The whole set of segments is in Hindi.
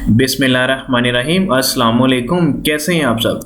बिस्मिल्लाहिर्रहमानिर्रहीम। अस्सलाम वालेकुम। कैसे हैं आप सब?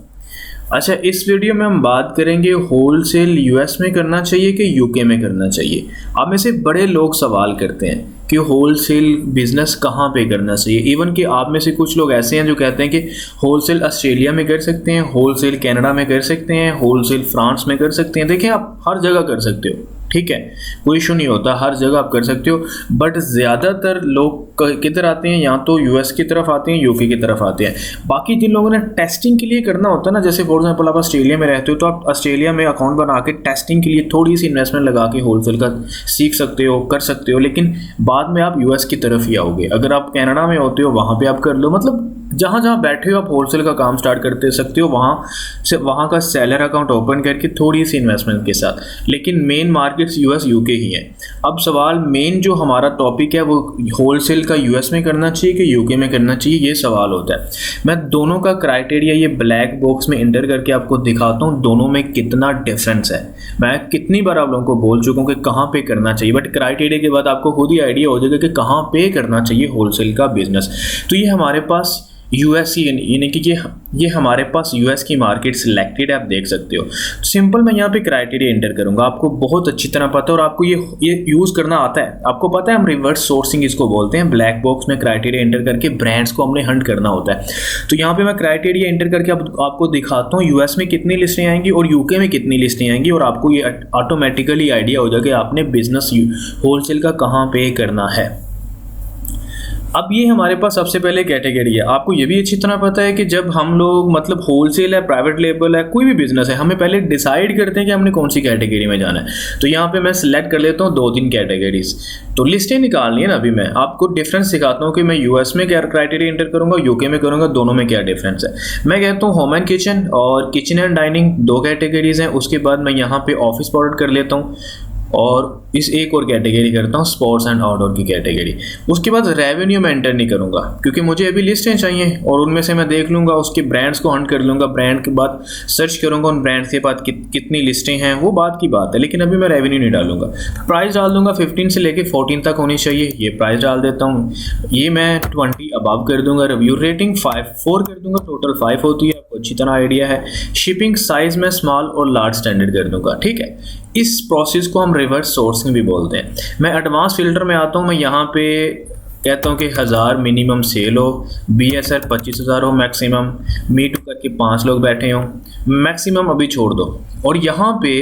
अच्छा, इस वीडियो में हम बात करेंगे होल सेल यूएस में करना चाहिए कि यूके में करना चाहिए। आप में से बड़े लोग सवाल करते हैं कि होल सेल बिज़नेस कहाँ पे करना चाहिए। इवन कि आप में से कुछ लोग ऐसे हैं जो कहते हैं कि होल सेल ऑस्ट्रेलिया में कर सकते हैं, होल सेल कनाडा में कर सकते हैं, होल सेल फ्रांस में कर सकते हैं। देखिए, आप हर जगह कर सकते हो, ठीक है, कोई इशू नहीं होता, हर जगह आप कर सकते हो। बट ज़्यादातर लोग किधर आते हैं? या तो यूएस की तरफ आते हैं, यूके की तरफ आते हैं। बाकी जिन लोगों ने टेस्टिंग के लिए करना होता है ना, जैसे फॉर एग्जांपल आप ऑस्ट्रेलिया में रहते हो तो आप ऑस्ट्रेलिया में अकाउंट बना के टेस्टिंग के लिए थोड़ी सी इन्वेस्टमेंट लगा के होलसेल का सीख सकते हो, कर सकते हो। लेकिन बाद में आप यूएस की तरफ ही आओगे। अगर आप कनाडा में होते हो वहाँ पे आप कर लो, मतलब जहाँ जहाँ बैठे हो आप होलसेल का काम स्टार्ट करते सकते हो, वहाँ का सेलर अकाउंट ओपन करके थोड़ी सी इन्वेस्टमेंट के साथ। लेकिन मेन मार्केट्स यूएस यूके ही है। अब सवाल मेन जो हमारा टॉपिक है वो होलसेल का यूएस में करना चाहिए कि यूके में करना चाहिए, ये सवाल होता है। मैं दोनों का क्राइटेरिया ये ब्लैक बॉक्स में एंटर करके आपको दिखाता हूँ दोनों में कितना डिफरेंस है। मैं कितनी बार आप लोगों को बोल चुका हूँ कि कहाँ पे करना चाहिए, बट क्राइटेरिया के बाद आपको खुद ही आइडिया हो जाएगा कि कहाँ पे करना चाहिए होलसेल का बिजनेस। तो ये हमारे पास यूएस यानी कि ये हमारे पास यूएस की मार्केट सिलेक्टेड है, आप देख सकते हो। सिंपल मैं यहाँ पे क्राइटेरिया एंटर करूँगा, आपको बहुत अच्छी तरह पता है और आपको ये यूज़ करना आता है। आपको पता है हम रिवर्स सोर्सिंग इसको बोलते हैं। ब्लैक बॉक्स में क्राइटेरिया एंटर करके ब्रांड्स को हमने हंट करना होता है। तो यहाँ पे मैं क्राइटेरिया एंटर करके आपको दिखाता हूँ यूएस में कितनी लिस्टें आएंगी और यूके में कितनी लिस्टें आएंगी, और आपको ये ऑटोमेटिकली आइडिया हो जाएगा कि आपने बिजनेस होलसेल का कहाँ पे करना है। अब ये हमारे पास सबसे पहले कैटेगरी है। आपको ये भी अच्छी तरह पता है कि जब हम लोग मतलब होलसेल है, प्राइवेट लेबल है, कोई भी बिजनेस है, हमें पहले डिसाइड करते हैं कि हमने कौन सी कैटेगरी में जाना है। तो यहाँ पे मैं सिलेक्ट कर लेता हूँ 2-3 कैटेगरीज। तो लिस्टें निकालनी है ना। अभी मैं आपको डिफरेंस सिखाता हूँ कि मैं यूएस में क्या क्राइटेरिया एंटर करूँगा, यूके में करूँगा, दोनों में क्या डिफरेंस है। मैं कहता हूँ होम एंड किचन और किचन एंड डाइनिंग 2 कैटेगरीज हैं। उसके बाद मैं यहाँ पे ऑफिस प्रोडक्ट कर लेता हूँ और इस एक और कैटेगरी करता हूँ स्पोर्ट्स एंड आउटडोर की कैटेगरी। उसके बाद रेवेन्यू में एंटर नहीं करूँगा क्योंकि मुझे अभी लिस्टें चाहिए और उनमें से मैं देख लूँगा, उसके ब्रांड्स को हंट कर लूँगा, ब्रांड के बाद सर्च करूँगा उन ब्रांड्स के बाद कितनी लिस्टें हैं, वो बात की बात है। लेकिन अभी मैं रेवेन्यू नहीं डालूंगा। प्राइस डाल दूंगा 15 से लेके 14 तक होनी चाहिए, ये प्राइस डाल देता हूँ। ये मैं 20 अबव कर दूंगा। रिव्यू रेटिंग 4 कर दूंगा, टोटल 5 होती है, आपको अच्छी तरह आइडिया है। शिपिंग साइज में स्मॉल और लार्ज स्टैंडर्ड कर दूंगा, ठीक है। इस प्रोसेस को हम रिवर्स सोर्सिंग भी बोलते हैं। मैं एडवांस फिल्टर में आता हूँ। मैं यहाँ पे कहता हूँ कि 1000 मिनिमम सेल हो, BSR 25,000 हो मैक्सिमम, मी टू करके 5 लोग बैठे हों, मैक्सिमम अभी छोड़ दो। और यहाँ पे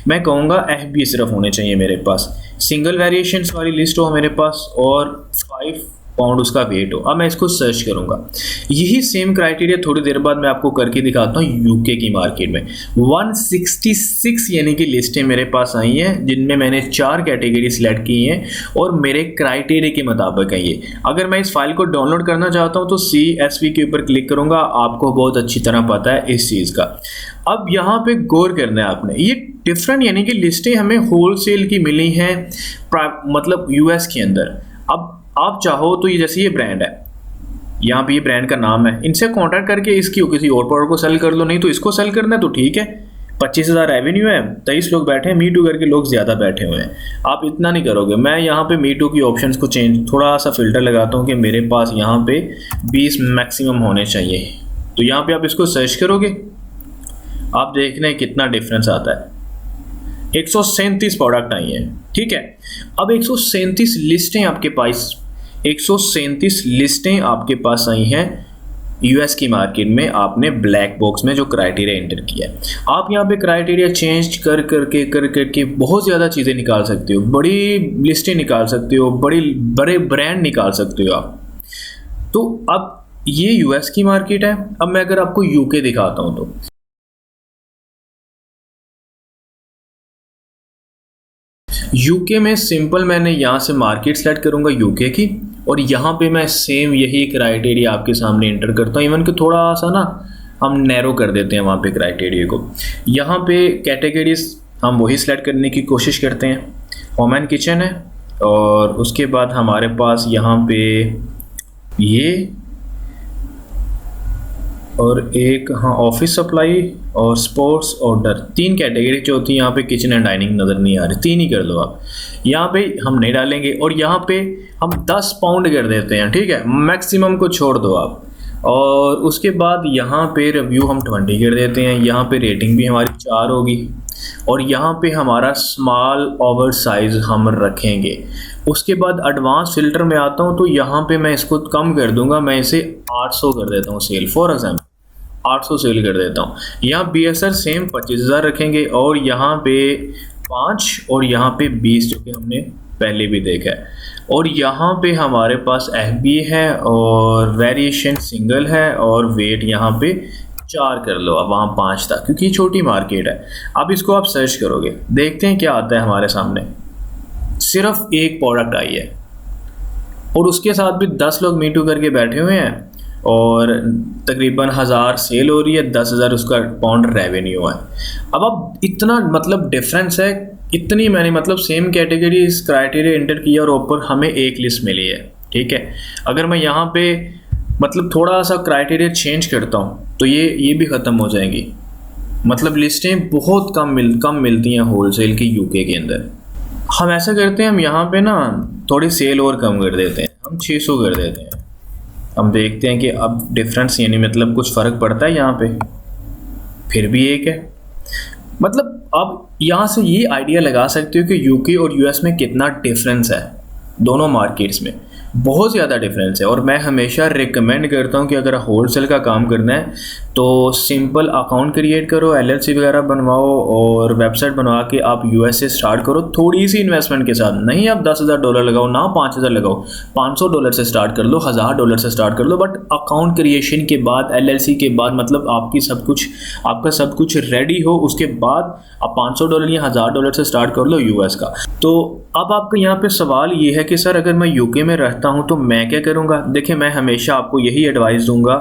मैं कहूँगा FB सिर्फ होने चाहिए मेरे पास, सिंगल वेरिएशंस वाली लिस्ट हो मेरे पास, और 5 पाउंड उसका वेट हो। अब मैं इसको सर्च करूंगा। यही सेम क्राइटेरिया थोड़ी देर बाद मैं आपको करके दिखाता हूँ यूके की मार्केट में। 166 यानी कि लिस्टें मेरे पास आई हैं जिनमें मैंने 4 कैटेगरी सिलेक्ट की हैं और मेरे क्राइटेरिया के मुताबिक है ये। अगर मैं इस फाइल को डाउनलोड करना चाहता हूँ तो CSV के ऊपर क्लिक करूंगा। आपको बहुत अच्छी तरह पता है इस चीज़ का। अब यहाँ पे गौर करना है आपने, ये डिफरेंट यानी कि लिस्टें हमें होलसेल की मिली हैं मतलब यूएस के अंदर। अब आप चाहो तो ये जैसे ये ब्रांड है, यहाँ पे ये ब्रांड का नाम है, इनसे कॉन्टैक्ट करके इसकी किसी और प्रोडक्ट को सेल कर लो। नहीं तो इसको सेल करना है तो ठीक है, 25,000 रेवेन्यू है, 23 लोग बैठे हैं, मी टू करके लोग ज़्यादा बैठे हुए हैं। आप इतना नहीं करोगे। मैं यहाँ पे मी टू की ऑप्शंस को थोड़ा सा फिल्टर लगाता हूँ कि मेरे पास यहाँ पे 20 मैक्सिमम होने चाहिए। तो यहाँ पे आप इसको सर्च करोगे, आप देख रहे हैं कितना डिफरेंस आता है। 137 प्रोडक्ट आई हैं, ठीक है। अब 137 लिस्टें आपके पास 137 लिस्टें आपके पास आई हैं यूएस की मार्केट में। आपने ब्लैक बॉक्स में जो क्राइटेरिया एंटर किया है, आप यहाँ पे क्राइटेरिया चेंज कर करके बहुत ज़्यादा चीज़ें निकाल सकते हो, बड़ी लिस्टें निकाल सकते हो, बड़े ब्रांड निकाल सकते हो आप। तो अब ये यूएस की मार्केट है। अब मैं अगर आपको यूके दिखाता हूँ तो यूके में सिंपल मैंने यहाँ से मार्केट सेलेक्ट करूँगा यूके की, और यहाँ पे मैं सेम यही क्राइटेरिया आपके सामने एंटर करता हूँ। इवन कि थोड़ा सा ना हम नैरो कर देते हैं वहाँ पे क्राइटेरिया को। यहाँ पे कैटेगरीज हम वही सेलेक्ट करने की कोशिश करते हैं। होम एंड किचन है और उसके बाद हमारे पास यहाँ पे ये और एक हाँ ऑफिस सप्लाई और स्पोर्ट्स ऑर्डर, 3 कैटेगरी जो होती है यहाँ पे। किचन एंड डाइनिंग नज़र नहीं आ रही, 3 ही कर दो आप। यहाँ पे हम नहीं डालेंगे और यहाँ पे हम 10 पाउंड कर देते हैं, ठीक है, मैक्सिमम को छोड़ दो आप। और उसके बाद यहाँ पे रिव्यू हम 20 कर देते हैं। यहाँ पे रेटिंग भी हमारी 4 होगी और यहाँ पे हमारा स्मॉल ओवर साइज हम रखेंगे। उसके बाद एडवांस फिल्टर में आता हूँ तो यहाँ पे मैं इसको कम कर दूंगा, मैं इसे 800 कर देता हूँ सेल, फॉर एग्जाम्पल 800 सेल कर देता हूँ। यहाँ BSR सेम 25,000 रखेंगे और यहाँ पे 5 और यहाँ पे 20 जो कि हमने पहले भी देखा है। और यहाँ पे हमारे पास FBA है और वेरिएशन सिंगल है और वेट यहाँ पे 4 कर लो, अब वहाँ 5 था क्योंकि छोटी मार्केट है। अब इसको आप सर्च करोगे, देखते हैं क्या आता है हमारे सामने। सिर्फ एक प्रोडक्ट आई है और उसके साथ भी 10 लोग मीटू करके बैठे हुए हैं और तकरीबन 1000 सेल हो रही है, 10,000 उसका पाउंड रेवेन्यू है। अब इतना मतलब डिफरेंस है, इतनी मैंने मतलब सेम कैटेगरी इस क्राइटेरिया इंटर किया और ऊपर हमें एक लिस्ट मिली है, ठीक है। अगर मैं यहाँ पे मतलब थोड़ा सा क्राइटेरिया चेंज करता हूँ तो ये भी ख़त्म हो जाएंगी। मतलब लिस्टें बहुत कम मिलती हैं होलसेल की यूके के अंदर। हम ऐसा करते हैं, हम यहाँ पे ना थोड़ी सेल और कम कर देते हैं, हम 600 कर देते हैं। हम देखते हैं कि अब डिफरेंस यानी मतलब कुछ फ़र्क पड़ता है यहाँ पे, फिर भी एक है। मतलब आप यहाँ से ये आइडिया लगा सकते हो कि यूके और यूएस में कितना डिफरेंस है। दोनों मार्केट्स में बहुत ज़्यादा डिफरेंस है और मैं हमेशा रिकमेंड करता हूँ कि अगर होलसेल का काम करना है तो सिंपल अकाउंट क्रिएट करो, LLC वगैरह बनवाओ और वेबसाइट बनवा के आप US से स्टार्ट करो थोड़ी सी इन्वेस्टमेंट के साथ। नहीं आप $10,000 लगाओ, ना 5,000 लगाओ, $500 से स्टार्ट कर लो, $1,000 से स्टार्ट कर लो, बट अकाउंट क्रिएशन के बाद LLC के बाद मतलब आपका सब कुछ रेडी हो, उसके बाद आप $500 या $1,000 से स्टार्ट कर लो US का। तो अब आपका यहाँ पे सवाल ये है कि सर अगर मैं यूके में रहता हूँ तो मैं क्या करूँगा। देखिए मैं हमेशा आपको यही एडवाइस दूंगा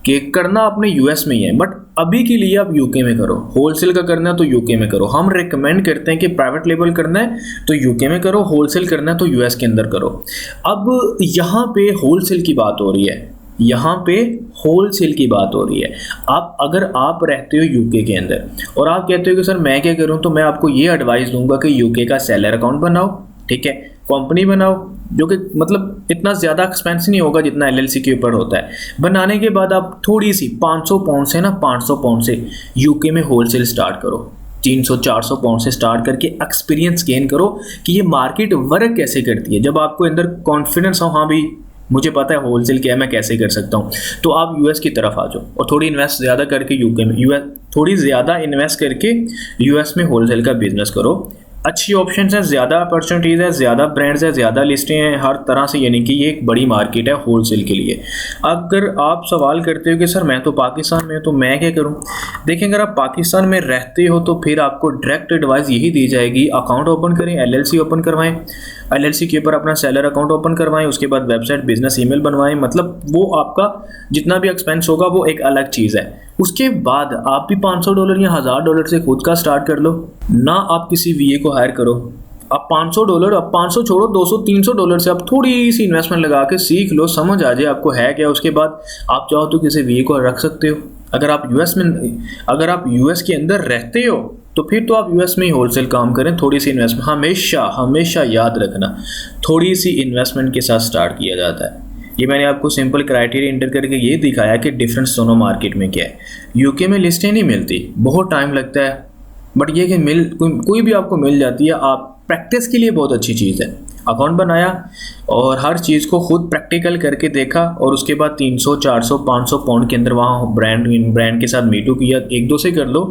कि करना अपने यूएस में ही है, बट अभी के लिए आप यूके में करो। होलसेल का करना है तो यूके में करो। हम रिकमेंड करते हैं कि प्राइवेट लेबल करना है तो यूके में करो, होलसेल करना है तो यूएस के अंदर करो। अब यहाँ पे होलसेल की बात हो रही है, यहाँ पे होलसेल की बात हो रही है। अगर आप रहते हो यूके के अंदर और आप कहते हो कि सर मैं क्या करूँ, तो मैं आपको ये एडवाइस दूंगा कि यूके का सेलर अकाउंट बनाओ, ठीक है, कंपनी बनाओ जो कि मतलब इतना ज़्यादा एक्सपेंस नहीं होगा जितना LLC के ऊपर होता है। बनाने के बाद आप थोड़ी सी 500 पाउंड से 500 पाउंड से यूके में होलसेल स्टार्ट करो। 300-400 पाउंड से स्टार्ट करके एक्सपीरियंस गेन करो कि ये मार्केट वर्क कैसे करती है। जब आपको अंदर कॉन्फिडेंस हो, हाँ भाई मुझे पता है होलसेल क्या है, मैं कैसे कर सकता हूँ, तो आप यूएस की तरफ आ जाओ और थोड़ी इन्वेस्ट ज़्यादा करके यूके में थोड़ी ज़्यादा इन्वेस्ट करके यूएस में होलसेल का बिजनेस करो। अच्छी ऑप्शंस हैं, ज़्यादा अपॉर्चुनिटीज़ है, ज़्यादा ब्रांड्स है, ज़्यादा लिस्टें हैं हर तरह से, यानी कि ये एक बड़ी मार्केट है होलसेल के लिए। अगर आप सवाल करते हो कि सर मैं तो पाकिस्तान में हूँ तो मैं क्या करूँ, देखिए अगर आप पाकिस्तान में रहते हो तो फिर आपको डायरेक्ट एडवाइस यही दी जाएगी, अकाउंट ओपन करें, LLC ओपन करवाएं, LLC के ऊपर अपना सेलर अकाउंट ओपन करवाएं, उसके बाद वेबसाइट बिजनेस ईमेल बनवाएं। मतलब वो आपका जितना भी एक्सपेंस होगा वो एक अलग चीज़ है। उसके बाद आप भी $500 या $1,000 से खुद का स्टार्ट कर लो, ना आप किसी VA को हायर करो। अब $500, अब 500 छोड़ो, $200-300 से आप थोड़ी सी इन्वेस्टमेंट लगा के सीख लो, समझ आ जाए आपको है क्या। उसके बाद आप चाहो तो किसी VA को रख सकते हो। अगर आप यूएस के अंदर रहते हो तो फिर तो आप यूएस में ही होलसेल काम करें। थोड़ी सी इन्वेस्टमेंट हमेशा याद रखना, थोड़ी सी इन्वेस्टमेंट के साथ स्टार्ट किया जाता है। ये मैंने आपको सिंपल क्राइटेरिया इंटर करके ये दिखाया कि डिफरेंस दोनों मार्केट में क्या है। यूके में लिस्टें नहीं मिलती, बहुत टाइम लगता है, बट ये कि कोई भी आपको मिल जाती है। आप प्रैक्टिस के लिए बहुत अच्छी चीज़ है। अकाउंट बनाया और हर चीज़ को खुद प्रैक्टिकल करके देखा और उसके बाद 300, 400, 500 पाउंड के अंदर वहाँ ब्रांड के साथ मीटू किया, 1-2 से कर लो।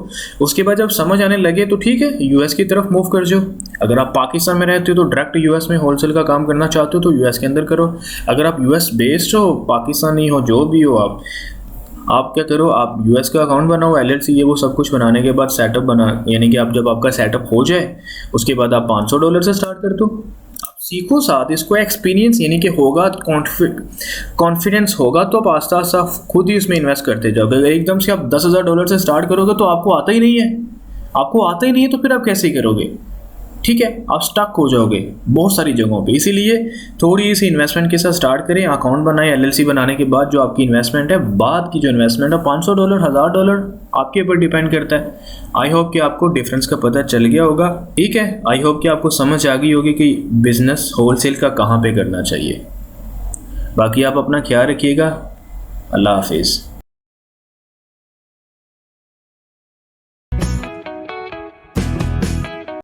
उसके बाद जब समझ आने लगे तो ठीक है यूएस की तरफ मूव कर जाओ। अगर आप पाकिस्तान में रहते हो तो डायरेक्ट यूएस में होलसेल का काम करना चाहते हो तो यूएस के अंदर करो। अगर आप यूएस बेस्ड हो, पाकिस्तानी हो, जो भी हो, आप क्या करो, आप यूएस का अकाउंट बनाओ, LLC ये वो सब कुछ बनाने के बाद सेटअप बना, यानी कि आप जब आपका सेटअप हो जाए उसके बाद आप $500 से स्टार्ट कर दो। आप सीखो साथ, इसको एक्सपीरियंस यानी कि होगा, कॉन्फिडेंस होगा तो आप आस्ता आस्ता खुद ही इसमें इन्वेस्ट करते जाओगे। अगर एकदम से आप $10,000 से स्टार्ट करोगे तो आपको आता ही नहीं है तो फिर आप कैसे करोगे, ठीक है, आप स्टक हो जाओगे बहुत सारी जगहों पे। इसीलिए थोड़ी सी इन्वेस्टमेंट के साथ स्टार्ट करें, अकाउंट बनाएं, एलएलसी बनाने के बाद जो आपकी इन्वेस्टमेंट है, बाद की जो इन्वेस्टमेंट है $500 $1000 आपके ऊपर डिपेंड करता है। आई होप कि आपको डिफरेंस का पता चल गया होगा। ठीक है, आई होप कि आपको समझ आ गई होगी कि बिजनेस होलसेल का कहाँ पे करना चाहिए। बाकी आप अपना ख्याल रखिएगा। अल्लाह हाफिज़।